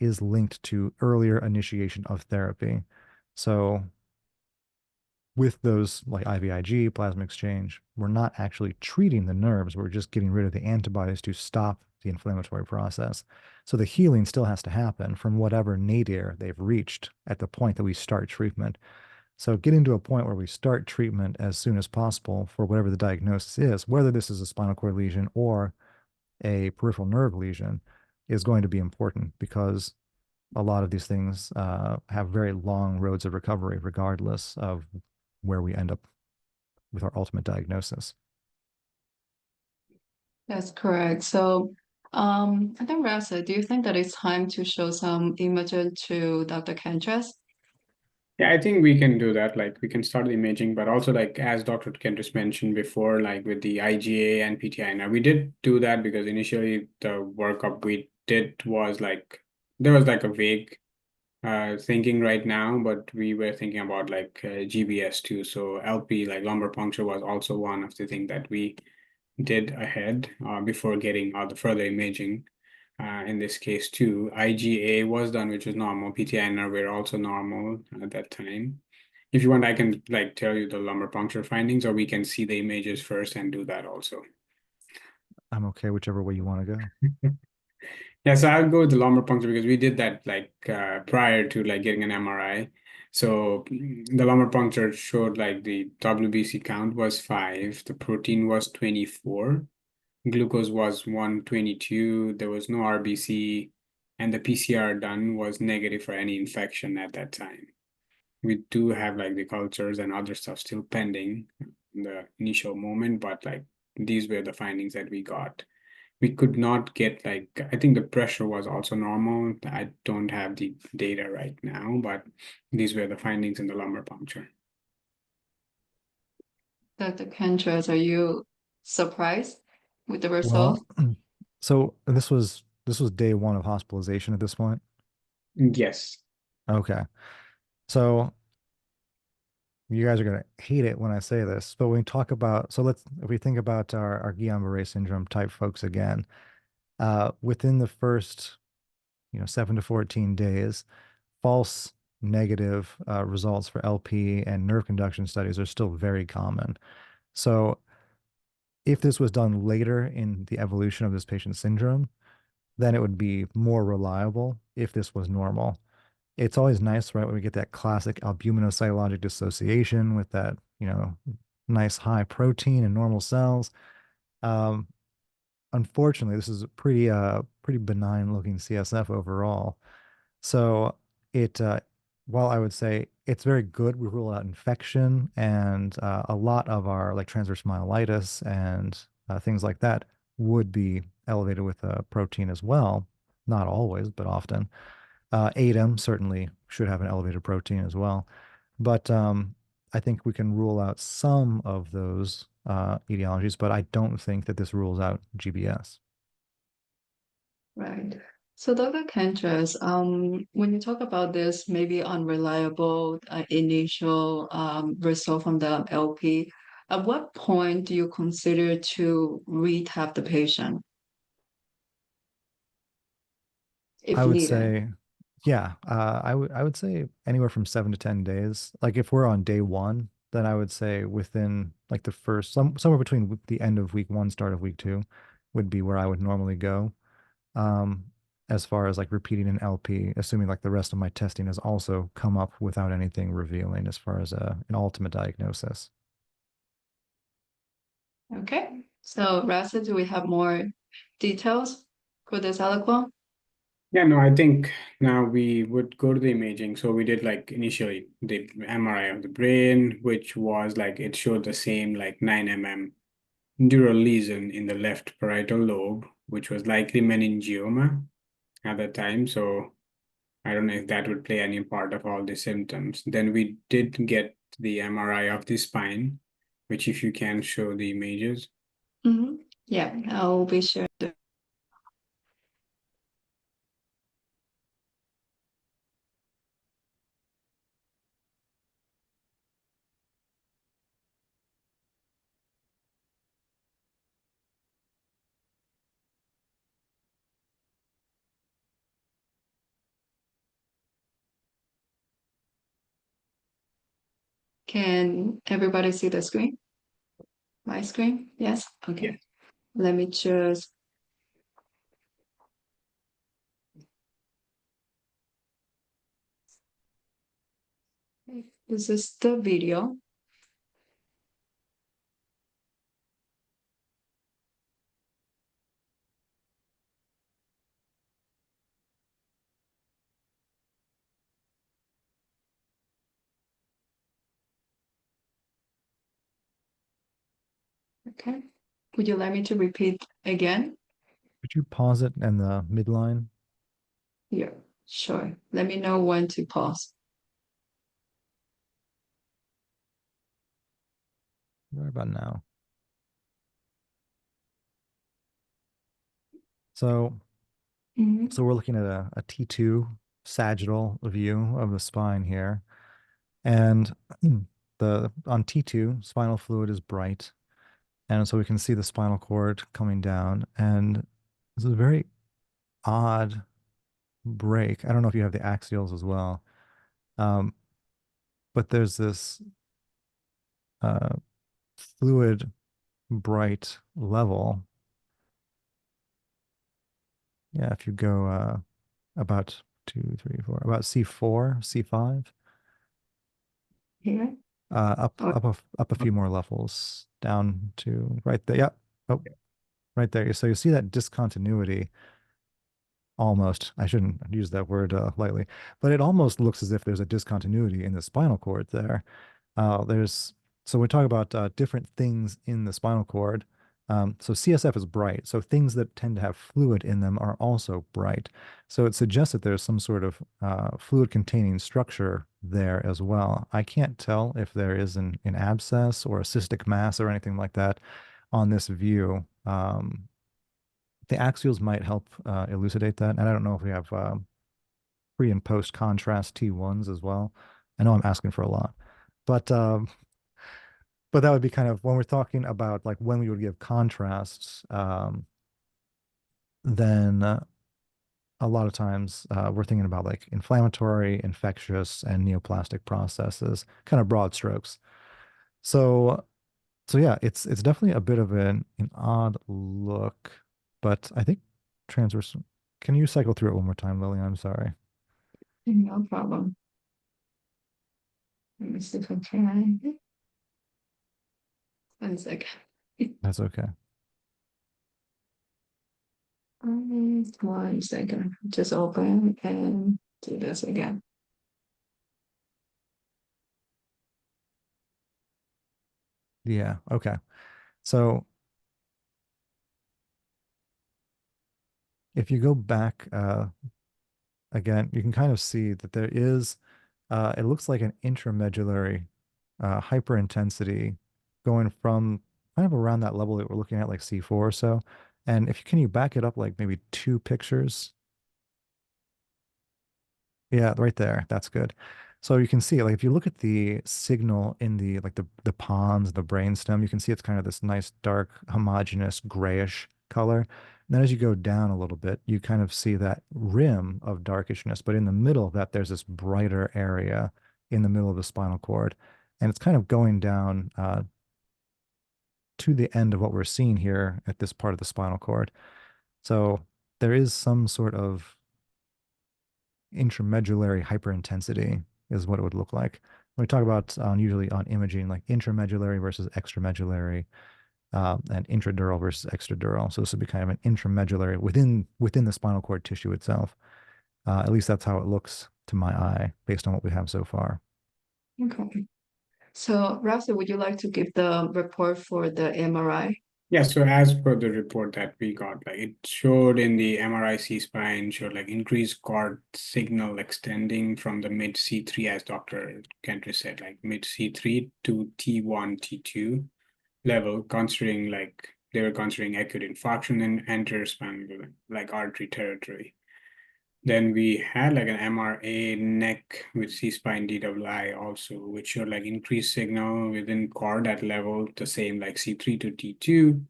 is linked to earlier initiation of therapy. So with those like IVIG, plasma exchange, we're not actually treating the nerves. We're just getting rid of the antibodies to stop the inflammatory process. So the healing still has to happen from whatever nadir they've reached at the point that we start treatment. So getting to a point where we start treatment as soon as possible for whatever the diagnosis is, whether this is a spinal cord lesion or a peripheral nerve lesion, is going to be important because a lot of these things have very long roads of recovery, regardless of where we end up with our ultimate diagnosis. That's correct. So, I think Rasa, do you think that it's time to show some images to Dr. Kentris? Yeah, I think we can do that. Like we can start the imaging, but also like as Dr. Kentris mentioned before, like with the IgA and PTI. Now we did do that because initially the workup we did was like there was like a vague thinking right now, but we were thinking about like GBS too. So LP, like lumbar puncture, was also one of the things that we did ahead before getting all the further imaging. In this case too, IgA was done, which was normal. PTI and were also normal at that time. If you want, I can like tell you the lumbar puncture findings, or we can see the images first and do that also. I'm okay whichever way you want to go. Yeah, so I'll go with the lumbar puncture because we did that like prior to like getting an MRI. So the lumbar puncture showed like the WBC count was 5, the protein was 24, glucose was 122, there was no RBC, and the PCR done was negative for any infection at that time. We do have like the cultures and other stuff still pending in the initial moment, but like these were the findings that we got. We could not get like, I think the pressure was also normal. I don't have the data right now, but these were the findings in the lumbar puncture. Dr. Kentris, are you surprised with the Well, results? so this was day one of hospitalization at this point. Yes. Okay. So you guys are gonna hate it when I say this, but when we talk about, so let's if we think about our Guillain-Barré syndrome type folks again, within the first 7 to 14 days, false negative results for LP and nerve conduction studies are still very common. So if this was done later in the evolution of this patient's syndrome, then it would be more reliable if this was normal. It's always nice, right, when we get that classic albuminocytologic dissociation with that, nice high protein in normal cells. Um, Unfortunately, this is a pretty benign looking CSF overall. So it while I would say it's very good, we rule out infection and a lot of our like transverse myelitis and things like that would be elevated with protein as well. Not always, but often. ADAM certainly should have an elevated protein as well. But I think we can rule out some of those etiologies, but I don't think that this rules out GBS. Right. So, Dr. Kentris, when you talk about this maybe unreliable initial result from the LP, at what point do you consider to rehab the patient if I would needed? say, yeah, I would say anywhere from 7 to 10 days. Like if we're on day one, then I would say within like the first somewhere between the end of week one, start of week two, would be where I would normally go. Um, as far as like repeating an LP, assuming like the rest of my testing has also come up without anything revealing as far as an ultimate diagnosis. Okay. So, Rasa, do we have more details for this aliquot? Yeah, no, I think now we would go to the imaging. So we did like initially the MRI of the brain, which was like it showed the same like 9 mm neural lesion in the left parietal lobe, which was likely meningioma at the time. So I don't know if that would play any part of all the symptoms. Then we did get the MRI of the spine, which if you can show the images. Mm-hmm. Yeah, I'll be sure to. Can everybody see the screen? My screen? Yes? Yeah. Okay. Let me just. This is the video. Okay. Would you like me to repeat again? Could you pause it in the midline? Yeah, sure. Let me know when to pause. Right about now. So, Mhm. so we're looking at a T2 sagittal view of the spine here. And the on T2, spinal fluid is bright. And so we can see the spinal cord coming down. And this is a very odd break. I don't know if you have the axials as well. Um, but there's this uh, fluid bright level. Yeah, if you go about two, three, four, about C4, C5, Here. up Oh, up a few more levels down to right there. Yeah. Oh, right there. So you see that discontinuity almost. I shouldn't use that word lightly, but it almost looks as if there's a discontinuity in the spinal cord there. There's so we talk about different things in the spinal cord. So CSF is bright. So things that tend to have fluid in them are also bright. So it suggests that there's some sort of fluid-containing structure there as well. I can't tell if there is an abscess or a cystic mass or anything like that on this view. The axials might help elucidate that. And I don't know if we have pre and post contrast T1s as well. I know I'm asking for a lot, but that would be kind of when we're talking about like when we would give contrasts, then a lot of times we're thinking about like inflammatory, infectious, and neoplastic processes, kind of broad strokes. So yeah, it's definitely a bit of an odd look, but I think transverse. Can you cycle through it one more time, Lily? I'm sorry. no problem. Let me see if I can. 1 second. That's okay. 1 second. Just open and do this again. Yeah. Okay. So if you go back again, you can kind of see that there is, it looks like an intramedullary hyperintensity going from kind of around that level that we're looking at, like C4 or so. And if you can, you back it up like maybe 2 pictures. Yeah, right there. That's good. So you can see, like, if you look at the signal in the like the pons, the brainstem, you can see it's kind of this nice dark, homogeneous grayish color. And then as you go down a little bit, you kind of see that rim of darkishness, but in the middle of that, there's this brighter area in the middle of the spinal cord, and it's kind of going down to the end of what we're seeing here at this part of the spinal cord. So there is some sort of intramedullary hyperintensity is what it would look like. When we talk about usually on imaging, like intramedullary versus extramedullary, and intradural versus extradural. So this would be kind of an intramedullary within the spinal cord tissue itself. At least that's how it looks to my eye based on what we have so far. Okay. So, Rafsar, would you like to give the report for the MRI? Yeah, so as per the report that we got, like it showed in the MRI C-spine, showed like increased cord signal extending from the mid C3, as Dr. Kentris said, like mid C3 to T1, T2 level, considering like they were considering acute infarction in anterior spinal, like artery territory. Then we had like an MRA neck with C-spine DWI also, which showed like increased signal within cord at level, the same like C3 to T2,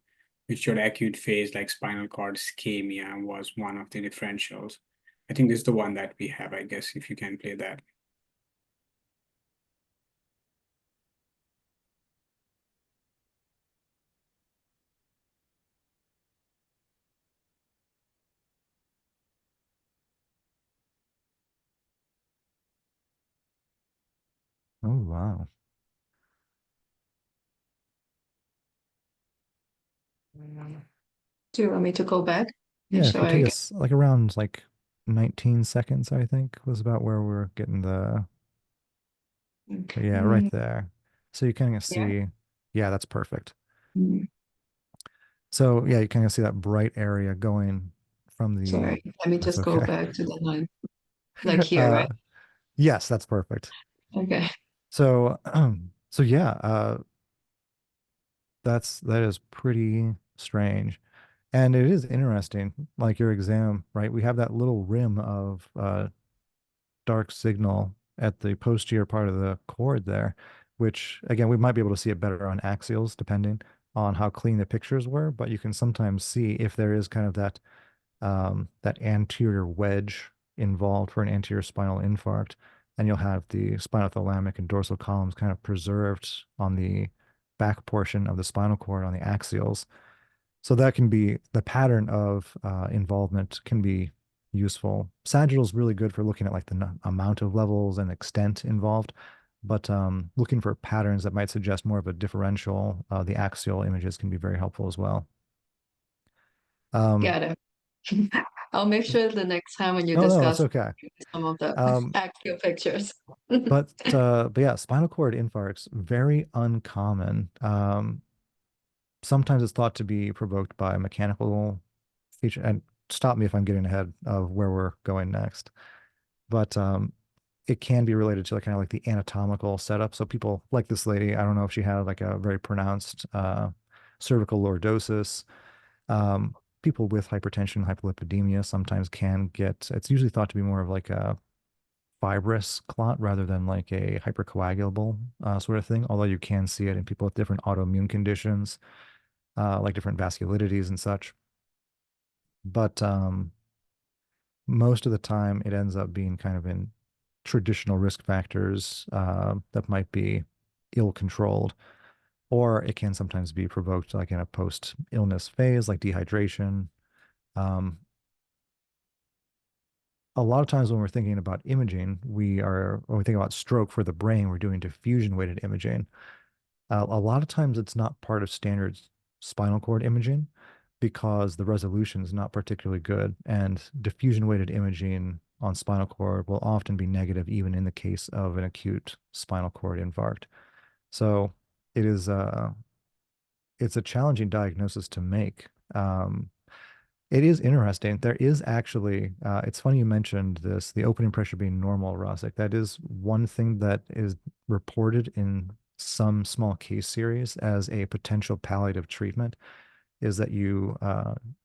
which showed acute phase like spinal cord ischemia was one of the differentials. I think this is the one that we have, I guess, if you can play that. Oh, wow. Do you want me to go back and Yeah, if show you it take again? us like around like 19 seconds, I think was about where we're getting yeah, right Okay. there. So you kind of Yeah. see, yeah, that's perfect. Mm. So yeah, you kind of see that bright area going from the, Sorry. Let me that's just go okay. back to the line, like here, Uh, right? yes, that's perfect. Okay. So, so yeah, that is pretty strange. And it is interesting, like your exam, right? We have that little rim of dark signal at the posterior part of the cord there, which again, we might be able to see it better on axials depending on how clean the pictures were, but you can sometimes see if there is kind of that anterior wedge involved for an anterior spinal infarct, and you'll have the spinothalamic and dorsal columns kind of preserved on the back portion of the spinal cord on the axials. So that can be the pattern of involvement can be useful. Sagittal is really good for looking at like the amount of levels and extent involved, but looking for patterns that might suggest more of a differential, the axial images can be very helpful as well. Um, Got it. I'll make sure the next time when you no, no, it's discuss okay. some of the Um, actual pictures. but yeah, spinal cord infarcts, very uncommon. Sometimes it's thought to be provoked by mechanical feature. And stop me if I'm getting ahead of where we're going next. But it can be related to like kind of like the anatomical setup. So people like this lady, I don't know if she had like a very pronounced cervical lordosis. People with hypertension, hypolipidemia sometimes can get, it's usually thought to be more of like a fibrous clot rather than like a hypercoagulable sort of thing. Although you can see it in people with different autoimmune conditions, like different vasculitides and such. But most of the time, it ends up being kind of in traditional risk factors that might be ill controlled, or it can sometimes be provoked like in a post illness phase, like dehydration. Um, a lot of times when we're thinking about imaging, when we think about stroke for the brain, we're doing diffusion weighted imaging. A lot of times it's not part of standard spinal cord imaging because the resolution is not particularly good, and diffusion weighted imaging on spinal cord will often be negative even in the case of an acute spinal cord infarct. So it is it's a challenging diagnosis to make. It is interesting. There is actually, it's funny you mentioned this, the opening pressure being normal, Rosic. That is one thing that is reported in some small case series as a potential palliative treatment, is that you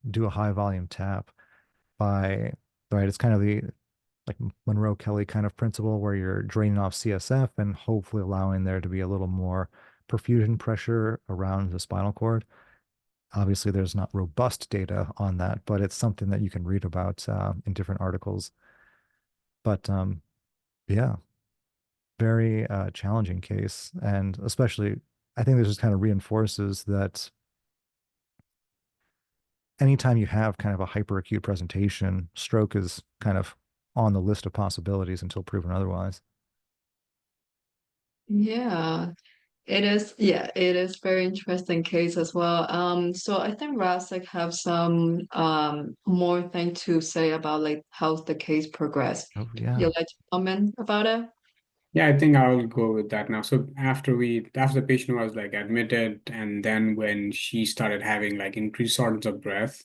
do a high volume tap by, right, it's kind of the like Monroe Kelly kind of principle where you're draining off CSF and hopefully allowing there to be a little more perfusion pressure around the spinal cord. Obviously, there's not robust data on that, but it's something that you can read about in different articles. But yeah, very challenging case. And especially, I think this just kind of reinforces that anytime you have kind of a hyperacute presentation, stroke is kind of on the list of possibilities until proven otherwise. Yeah, it is. Yeah, it is very interesting case as well. So I think Rasik have some more thing to say about like how's the case progressed. Oh, yeah. You'd like to comment about it? Yeah, I think I'll go with that now. So after the patient was like admitted, and then when she started having like increased shortness of breath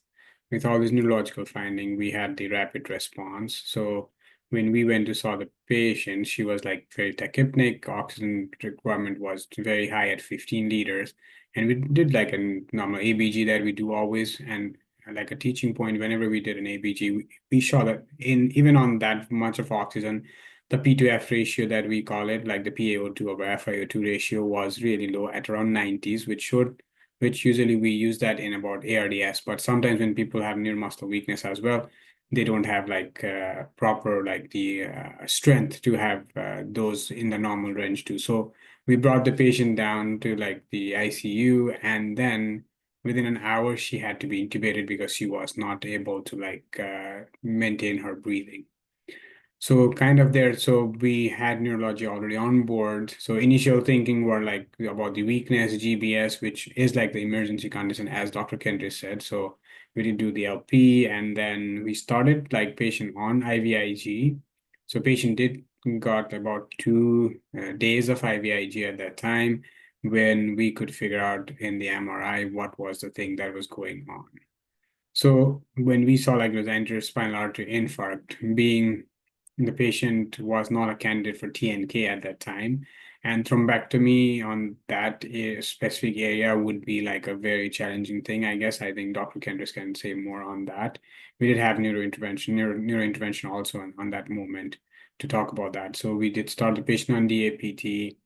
with all these neurological finding, we had the rapid response. So when we went to saw the patient, she was like very tachypnic, oxygen requirement was very high at 15 liters. And we did like a normal ABG that we do always, and like a teaching point, whenever we did an ABG, we saw that in even on that much of oxygen, the P to F ratio that we call it, like the PaO2 over FiO2 ratio, was really low at around 90s, which usually we use that in about ARDS. But sometimes when people have neuromuscular weakness as well, they don't have like proper like the strength to have those in the normal range too. So we brought the patient down to like the ICU, and then within an hour she had to be intubated because she was not able to like maintain her breathing. So kind of there, so we had neurology already on board. So initial thinking were like about the weakness, GBS, which is like the emergency condition, as Dr. Kentris said. So we did do the LP, and then we started like patient on IVIG. So patient did got about 2 days of IVIG at that time when we could figure out in the MRI what was the thing that was going on. So when we saw like those anterior spinal artery infarct, being the patient was not a candidate for TNK at that time, and thrombectomy on that specific area would be like a very challenging thing. I guess I think Dr. Kendris can say more on that. We did have neurointervention also on that moment to talk about that. So we did start the patient on DAPT.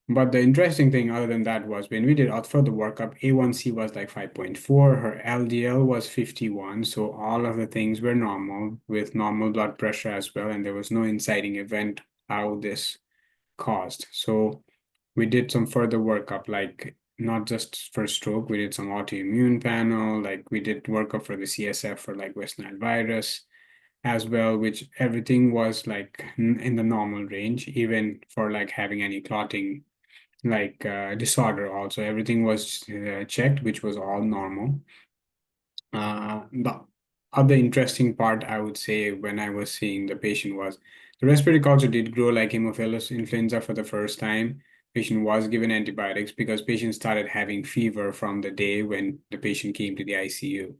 But the interesting thing other than that was when we did further workup, A1C was like 5.4, her LDL was 51. So all of the things were normal with normal blood pressure as well. And there was no inciting event how this caused. So we did some further workup, like not just for stroke, we did some autoimmune panel, like we did workup for the CSF for like West Nile virus as well, which everything was like in the normal range, even for like having any clotting like disorder also. Everything was checked, which was all normal. The other interesting part I would say when I was seeing the patient was the respiratory culture did grow like Haemophilus influenza for the first time. Patient was given antibiotics because patient started having fever from the day when the patient came to the ICU.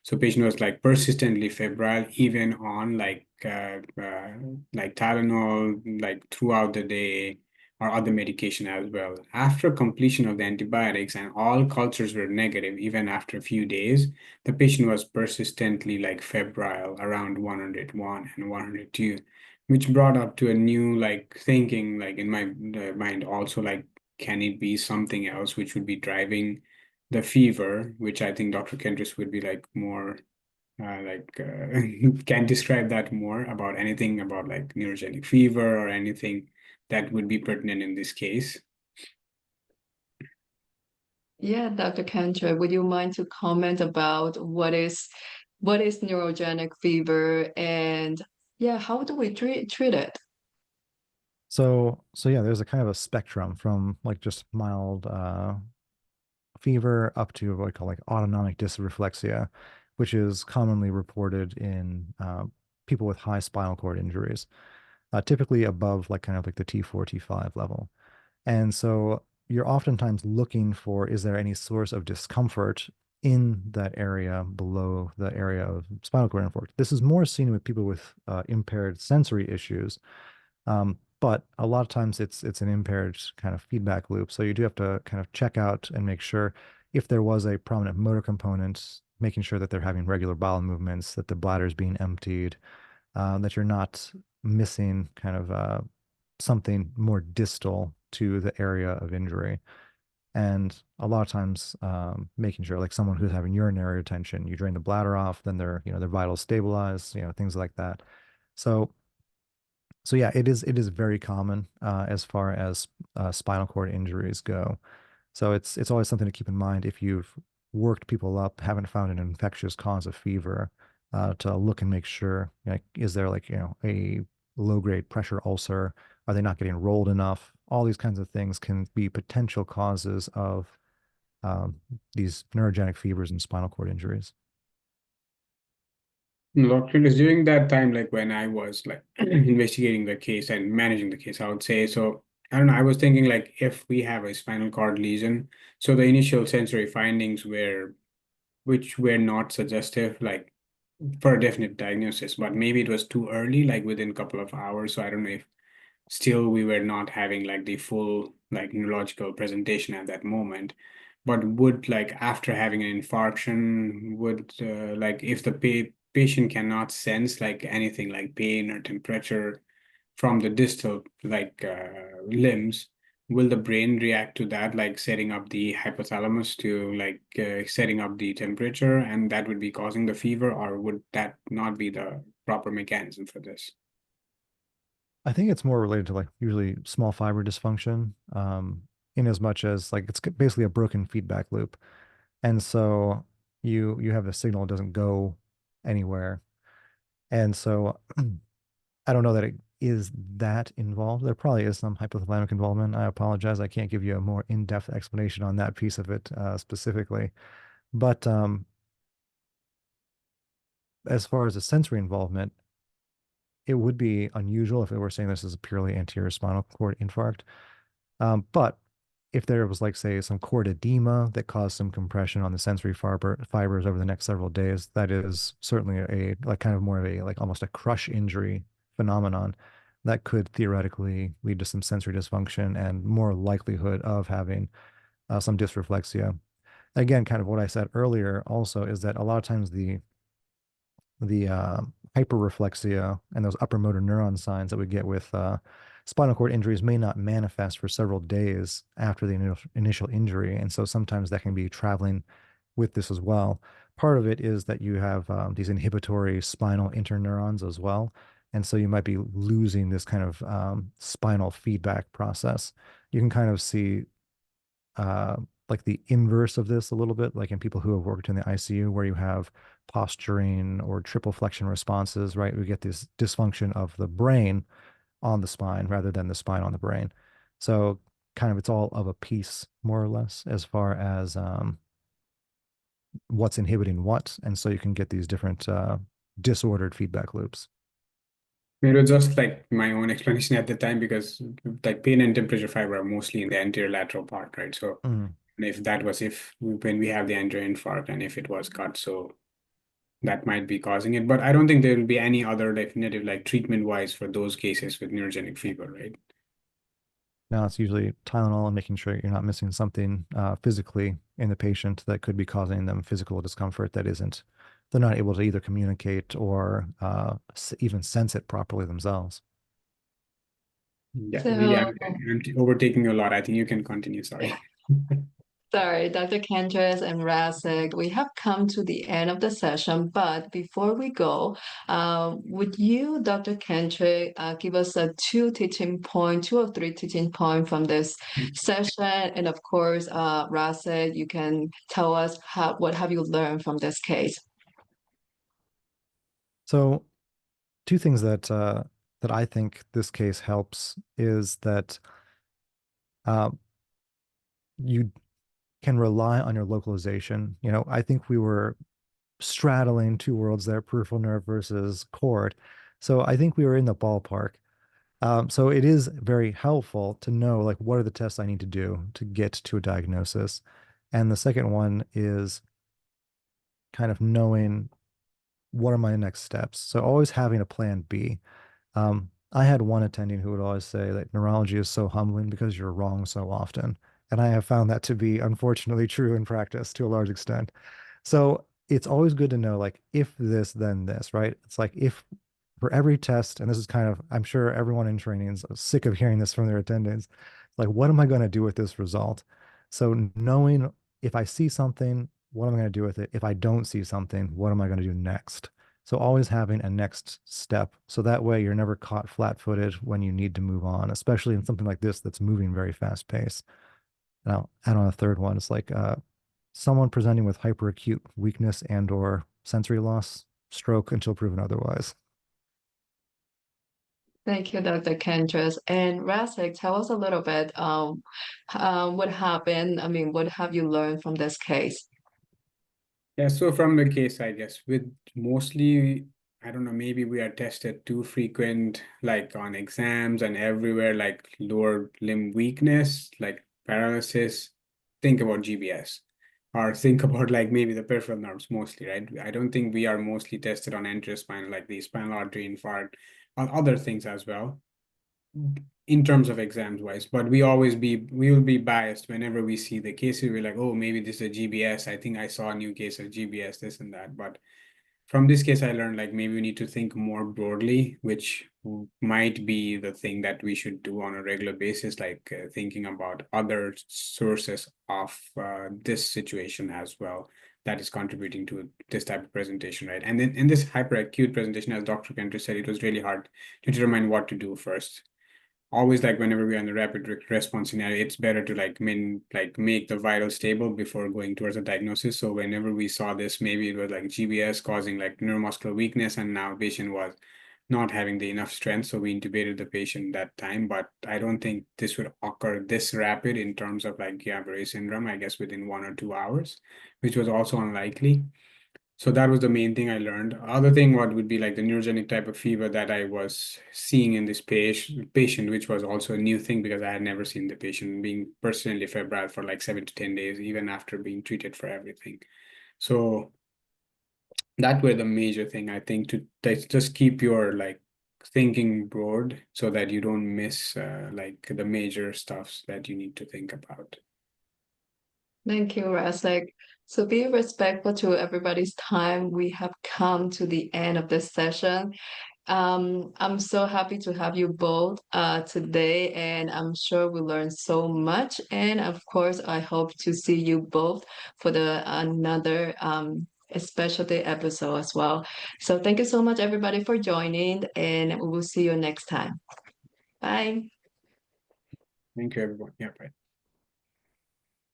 So patient was like persistently febrile, even on like Tylenol, like throughout the day, or other medication as well. After completion of the antibiotics and all cultures were negative, even after a few days, the patient was persistently like febrile around 101 and 102, which brought up to a new like thinking like in my mind also like can it be something else which would be driving the fever, which I think Dr. Kentris would be like more can describe that more about anything about like neurogenic fever or anything that would be pertinent in this case. Yeah, Dr. Kantra, would you mind to comment about what is neurogenic fever and yeah, how do we treat it? So yeah, there's a kind of a spectrum from like just mild fever up to what we call like autonomic dysreflexia, which is commonly reported in people with high spinal cord injuries, typically above like kind of like the T4, T5 level. And so you're oftentimes looking for, is there any source of discomfort in that area below the area of spinal cord infarct. This is more seen with people with impaired sensory issues, but a lot of times it's an impaired kind of feedback loop. So you do have to kind of check out and make sure if there was a prominent motor component, making sure that they're having regular bowel movements, that the bladder is being emptied, that you're not missing kind of something more distal to the area of injury. And a lot of times, making sure like someone who's having urinary retention, you drain the bladder off, then their vitals stabilize, things like that. So yeah, it is very common as far as spinal cord injuries go. So it's always something to keep in mind if you've worked people up, haven't found an infectious cause of fever, to look and make sure, like, is there like, a low-grade pressure ulcer? Are they not getting rolled enough? All these kinds of things can be potential causes of um, these neurogenic fevers and spinal cord injuries. Doctor, is during that time, like when I was like investigating the case and managing the case, I would say, so I don't know, I was thinking like if we have a spinal cord lesion, so the initial sensory findings which were not suggestive, like for a definite diagnosis, but maybe it was too early, like within a couple of hours. So I don't know if still we were not having like the full like neurological presentation at that moment. But would like after having an infarction, would like if the patient cannot sense like anything like pain or temperature from the distal like limbs, will the brain react to that, like setting up the hypothalamus to like setting up the temperature, and that would be causing the fever, or would that not be the proper mechanism for this? I think it's more related to like usually small fiber dysfunction, in as much as like it's basically a broken feedback loop. And so you have a signal, it doesn't go anywhere. And so I don't know that it is that involved. There probably is some hypothalamic involvement. I apologize. I can't give you a more in-depth explanation on that piece of it specifically. But as far as the sensory involvement, it would be unusual if it were saying this is a purely anterior spinal cord infarct. But if there was, like, say, some cord edema that caused some compression on the sensory fibers over the next several days, that is certainly a like kind of more of a like almost a crush injury phenomenon that could theoretically lead to some sensory dysfunction and more likelihood of having some dysreflexia. Again, kind of what I said earlier also is that a lot of times the hyperreflexia and those upper motor neuron signs that we get with spinal cord injuries may not manifest for several days after the initial injury. And so sometimes that can be traveling with this as well. Part of it is that you have these inhibitory spinal interneurons as well. And so you might be losing this kind of spinal feedback process. You can kind of see uh, like the inverse of this a little bit, like in people who have worked in the ICU, where you have posturing or triple flexion responses, right? We get this dysfunction of the brain on the spine rather than the spine on the brain. So kind of it's all of a piece, more or less, as far as what's inhibiting what. And so you can get these different disordered feedback loops. It was just like my own explanation at the time because like pain and temperature fiber are mostly in the anterior lateral part, right? So Mm. if that was if when we have the anterior infarct and if it was cut, so that might be causing it. But I don't think there will be any other definitive like treatment wise for those cases with neurogenic fever, right? Now it's usually Tylenol and making sure you're not missing something physically in the patient that could be causing them physical discomfort that isn't, they're not able to either communicate or even sense it properly themselves. Yeah, really, So, I'm overtaking you a lot. I think you can continue. Sorry. sorry, Dr. Kentris and Rasik, we have come to the end of the session, but before we go, would you, Dr. Kentris, give us a two or three teaching point from this session? And of course, Rasik, you can tell us what have you learned from this case? So two things that I think this case helps is that uh, you can rely on your localization. I think we were straddling two worlds there, peripheral nerve versus cord. So I think we were in the ballpark. So it is very helpful to know like what are the tests I need to do to get to a diagnosis. And the second one is kind of knowing what are my next steps. So always having a plan B. I had one attending who would always say that neurology is so humbling because you're wrong so often. And I have found that to be unfortunately true in practice to a large extent. So it's always good to know, like, if this, then this, right? It's like if for every test, and this is kind of, I'm sure everyone in training is sick of hearing this from their attendings, like, what am I going to do with this result? So knowing if I see something, what am I going to do with it? If I don't see something, what am I going to do next? So always having a next step. So that way you're never caught flat-footed when you need to move on, especially in something like this that's moving very fast pace. Now, add on a third one. It's like someone presenting with hyperacute weakness and or sensory loss, stroke until proven otherwise. Thank you, Dr. Kentris. And Rasik, tell us a little bit what happened. I mean, what have you learned from this case? Yeah, so from the case, I guess, with mostly, I don't know, maybe we are tested too frequent, like on exams and everywhere, like lower limb weakness, like paralysis. Think about GBS, or think about like maybe the peripheral nerves mostly, right? I don't think we are mostly tested on anterior spinal, like the spinal artery infarct, on other things as well in terms of exams wise, but we will be biased whenever we see the cases. We're like, oh, maybe this is a GBS. I think I saw a new case of GBS, this and that. But from this case, I learned like maybe we need to think more broadly, which might be the thing that we should do on a regular basis, like thinking about other sources of this situation as well that is contributing to this type of presentation, right? And then in this hyperacute presentation, as Dr. Kentris said, it was really hard to determine what to do first. Always, like whenever we're in the rapid response scenario, it's better to like make the vital stable before going towards a diagnosis. So whenever we saw this, maybe it was like GBS causing like neuromuscular weakness, and now patient was not having the enough strength, so we intubated the patient that time. But I don't think this would occur this rapid in terms of like Guillain-Barré syndrome, I guess within 1 or 2 hours, which was also unlikely. So that was the main thing I learned. Other thing, what would be like the neurogenic type of fever that I was seeing in this patient, which was also a new thing because I had never seen the patient being persistently febrile for like 7 to 10 days, even after being treated for everything. So that were the major thing, I think, to just keep your like thinking broad so that you don't miss like the major stuffs that you need to think about. Thank you, Rasik. So be respectful to everybody's time. We have come to the end of this session. I'm so happy to have you both today, and I'm sure we learned so much. And of course, I hope to see you both for the another specialty episode as well. So thank you so much, everybody, for joining, and we will see you next time. Bye. Thank you, everyone. Yeah, bye.